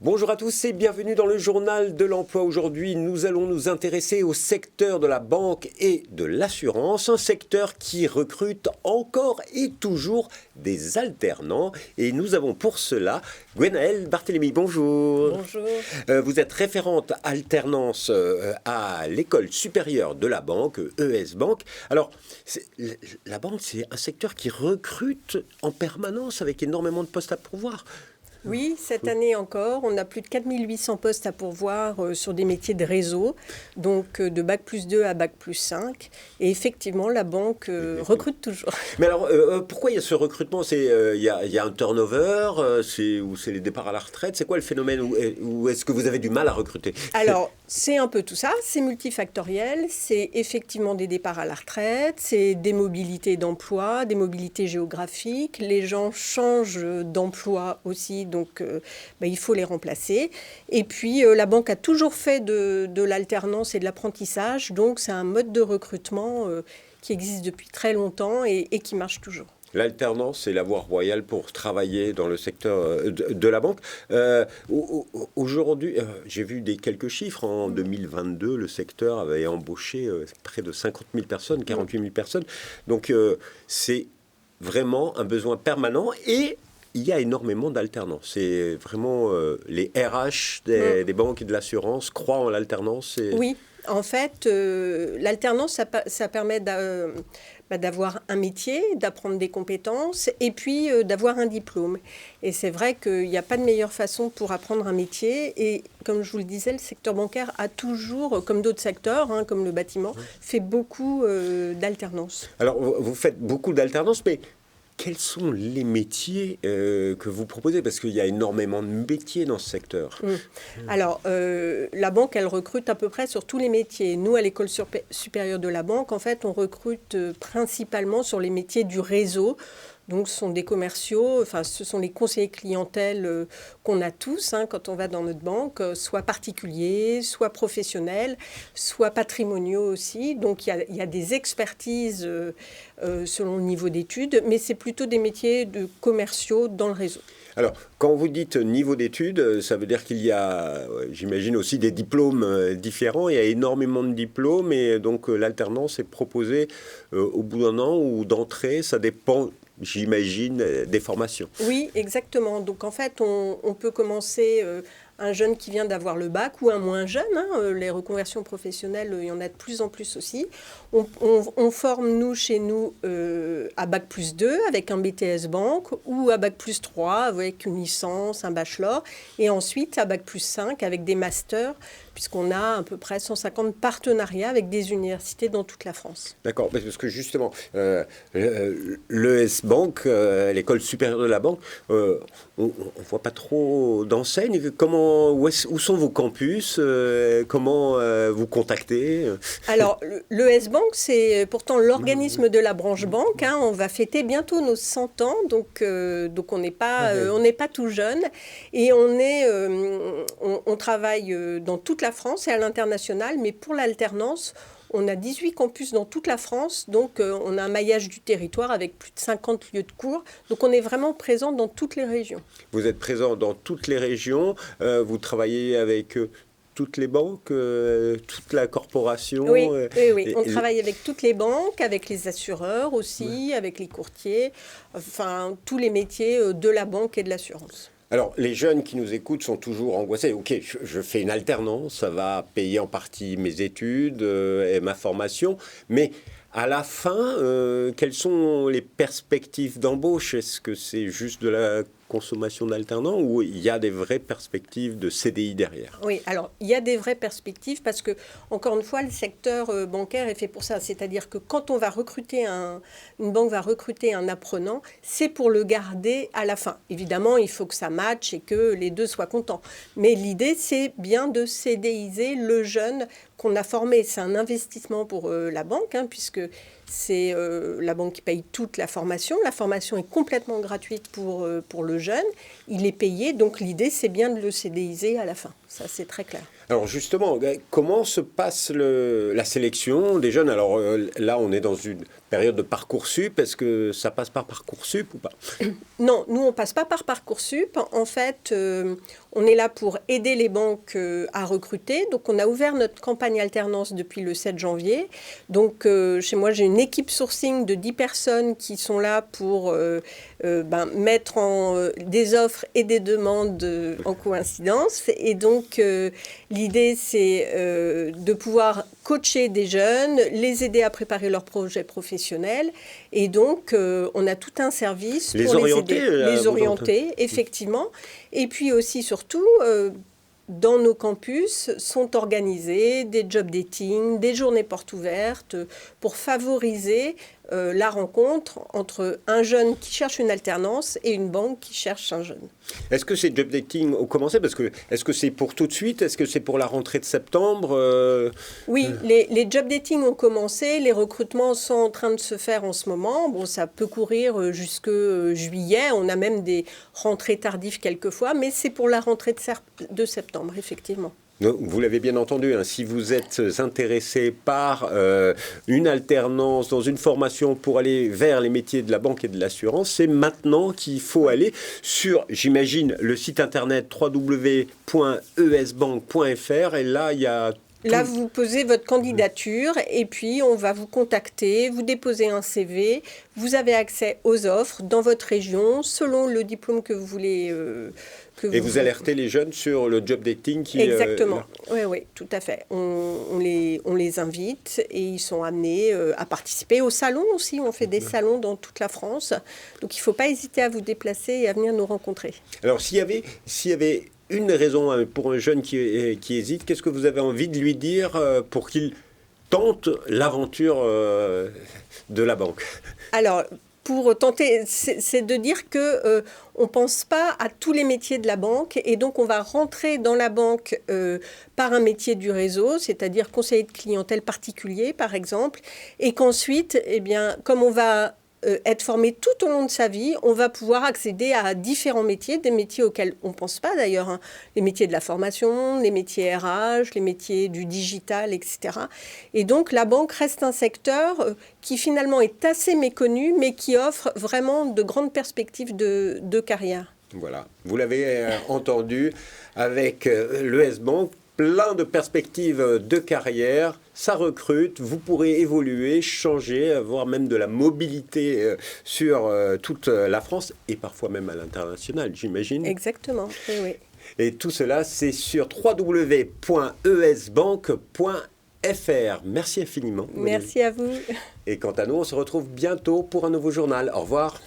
Bonjour à tous et bienvenue dans le journal de l'emploi. Aujourd'hui, nous allons nous intéresser au secteur de la banque et de l'assurance, un secteur qui recrute encore et toujours des alternants. Et nous avons pour cela Gwenaëlle Barthélémy. Bonjour. Bonjour. Vous êtes référente alternance à l'école supérieure de la banque, ES Bank. Alors, la banque, c'est un secteur qui recrute en permanence avec énormément de postes à pourvoir. Oui, cette année encore, on a plus de 4800 postes à pourvoir sur des métiers de réseau, donc de Bac+2 à Bac+5. Et effectivement, la banque recrute toujours. Mais alors, pourquoi il y a ce recrutement? Il y a un turnover, ou c'est les départs à la retraite? C'est quoi le phénomène? Ou est-ce que vous avez du mal à recruter? Alors, c'est un peu tout ça, c'est multifactoriel, c'est effectivement des départs à la retraite, c'est des mobilités d'emploi, des mobilités géographiques, les gens changent d'emploi aussi, donc il faut les remplacer. Et puis, la banque a toujours fait de l'alternance et de l'apprentissage, donc c'est un mode de recrutement qui existe depuis très longtemps et qui marche toujours. L'alternance, c'est la voie royale pour travailler dans le secteur de la banque. Aujourd'hui, j'ai vu quelques chiffres. En 2022, le secteur avait embauché près de 50 000 personnes, 48 000 personnes. Donc, c'est vraiment un besoin permanent et il y a énormément d'alternance. C'est vraiment les RH des banques et de l'assurance croient en l'alternance. Oui, en fait, l'alternance, ça permet d'avoir un métier, d'apprendre des compétences et puis d'avoir un diplôme. Et c'est vrai qu'il n'y a pas de meilleure façon pour apprendre un métier. Et comme je vous le disais, le secteur bancaire a toujours, comme d'autres secteurs, comme le bâtiment, fait beaucoup d'alternance. Alors, vous faites beaucoup d'alternance, mais quels sont les métiers que vous proposez? Parce qu'il y a énormément de métiers dans ce secteur. Alors, la banque, elle recrute à peu près sur tous les métiers. Nous, à l'école supérieure de la banque, en fait, on recrute principalement sur les métiers du réseau. Donc, ce sont des commerciaux, ce sont les conseillers clientèle qu'on a tous quand on va dans notre banque, soit particuliers, soit professionnels, soit patrimoniaux aussi. Donc, il y a des expertises selon le niveau d'études, mais c'est plutôt des métiers de commerciaux dans le réseau. Alors, quand vous dites niveau d'études, ça veut dire qu'il y a, j'imagine, aussi des diplômes différents. Il y a énormément de diplômes et donc l'alternance est proposée au bout d'un an ou d'entrée. Ça dépend, j'imagine, des formations. Oui, exactement. Donc, en fait, on peut commencer un jeune qui vient d'avoir le bac ou un moins jeune. Les reconversions professionnelles, il y en a de plus en plus aussi. On forme, chez nous, à Bac+2 avec un BTS Banque ou à Bac+3 avec une licence, un bachelor. Et ensuite, à Bac+5 avec des masters, puisqu'on a à peu près 150 partenariats avec des universités dans toute la France. D'accord, parce que justement, l'ES Bank, l'école supérieure de la banque, on ne voit pas trop d'enseignes. Où sont vos campus? Comment vous contactez? Alors, l'ES Bank, c'est pourtant l'organisme de la branche banque. On va fêter bientôt nos 100 ans, donc on n'est pas tout jeune. Et on travaille dans toute la France et à l'international, mais pour l'alternance, on a 18 campus dans toute la France, donc on a un maillage du territoire avec plus de 50 lieux de cours. Donc on est vraiment présent dans toutes les régions. Vous êtes présent dans toutes les régions, vous travaillez avec toutes les banques, toute la corporation? Oui. On travaille avec toutes les banques, avec les assureurs aussi, avec les courtiers, enfin tous les métiers de la banque et de l'assurance. Alors, les jeunes qui nous écoutent sont toujours angoissés. Ok, je fais une alternance, ça va payer en partie mes études et ma formation, mais à la fin, quelles sont les perspectives d'embauche? Est-ce que c'est juste de la consommation d'alternants ou il y a des vraies perspectives de CDI derrière? Oui, alors il y a des vraies perspectives parce que, encore une fois, le secteur bancaire est fait pour ça. C'est-à-dire que quand on va recruter une banque va recruter un apprenant, c'est pour le garder à la fin. Évidemment, il faut que ça matche et que les deux soient contents. Mais l'idée, c'est bien de CDIser le jeune qu'on a formé. C'est un investissement pour la banque, puisque c'est la banque qui paye toute la formation. La formation est complètement gratuite pour le jeune. Il est payé, donc l'idée, c'est bien de le CDIser à la fin. Ça, c'est très clair. Alors justement, comment se passe la sélection des jeunes? Alors là, on est dans une période de Parcoursup. Est-ce que ça passe par Parcoursup ou pas? Non, nous, on ne passe pas par Parcoursup. En fait, On est là pour aider les banques à recruter. Donc, on a ouvert notre campagne alternance depuis le 7 janvier. Donc, chez moi, j'ai une équipe sourcing de 10 personnes qui sont là pour mettre en des offres et des demandes en coïncidence. Et donc, l'idée, c'est de pouvoir coacher des jeunes, les aider à préparer leurs projets professionnels. Et donc, on a tout un service pour les aider. Les orienter, effectivement. Et puis aussi, surtout, dans nos campus sont organisés des job dating, des journées portes ouvertes pour favoriser la rencontre entre un jeune qui cherche une alternance et une banque qui cherche un jeune. Est-ce que ces job dating ont commencé? Est-ce que c'est pour tout de suite? Est-ce que c'est pour la rentrée de septembre? Oui, les job dating ont commencé. Les recrutements sont en train de se faire en ce moment. Bon, ça peut courir jusque juillet. On a même des rentrées tardives quelquefois, mais c'est pour la rentrée de septembre, effectivement. Vous l'avez bien entendu, si vous êtes intéressé par une alternance dans une formation pour aller vers les métiers de la banque et de l'assurance, c'est maintenant qu'il faut aller sur, j'imagine, le site internet www.esbank.fr et là, il y a... Là, vous posez votre candidature et puis on va vous contacter, vous déposez un CV, vous avez accès aux offres dans votre région selon le diplôme que vous voulez. Et vous alertez les jeunes sur le job dating qui... Exactement, oui, tout à fait. On les invite et ils sont amenés à participer au salon aussi. On fait des salons dans toute la France. Donc il ne faut pas hésiter à vous déplacer et à venir nous rencontrer. Alors s'il y avait une raison pour un jeune qui hésite, qu'est-ce que vous avez envie de lui dire pour qu'il tente l'aventure de la banque? Alors, pour tenter, c'est de dire que on pense pas à tous les métiers de la banque et donc on va rentrer dans la banque par un métier du réseau, c'est-à-dire conseiller de clientèle particulier, par exemple, et qu'ensuite, comme on va être formé tout au long de sa vie, on va pouvoir accéder à différents métiers, des métiers auxquels on ne pense pas d'ailleurs, les métiers de la formation, les métiers RH, les métiers du digital, etc. Et donc la banque reste un secteur qui finalement est assez méconnu, mais qui offre vraiment de grandes perspectives de carrière. Voilà, vous l'avez entendu avec l'ES Bank. Plein de perspectives de carrière, ça recrute, vous pourrez évoluer, changer, avoir même de la mobilité sur toute la France et parfois même à l'international, j'imagine. Exactement, oui. Et tout cela, c'est sur www.esbank.fr. Merci infiniment. Merci à vous. Et quant à nous, on se retrouve bientôt pour un nouveau journal. Au revoir.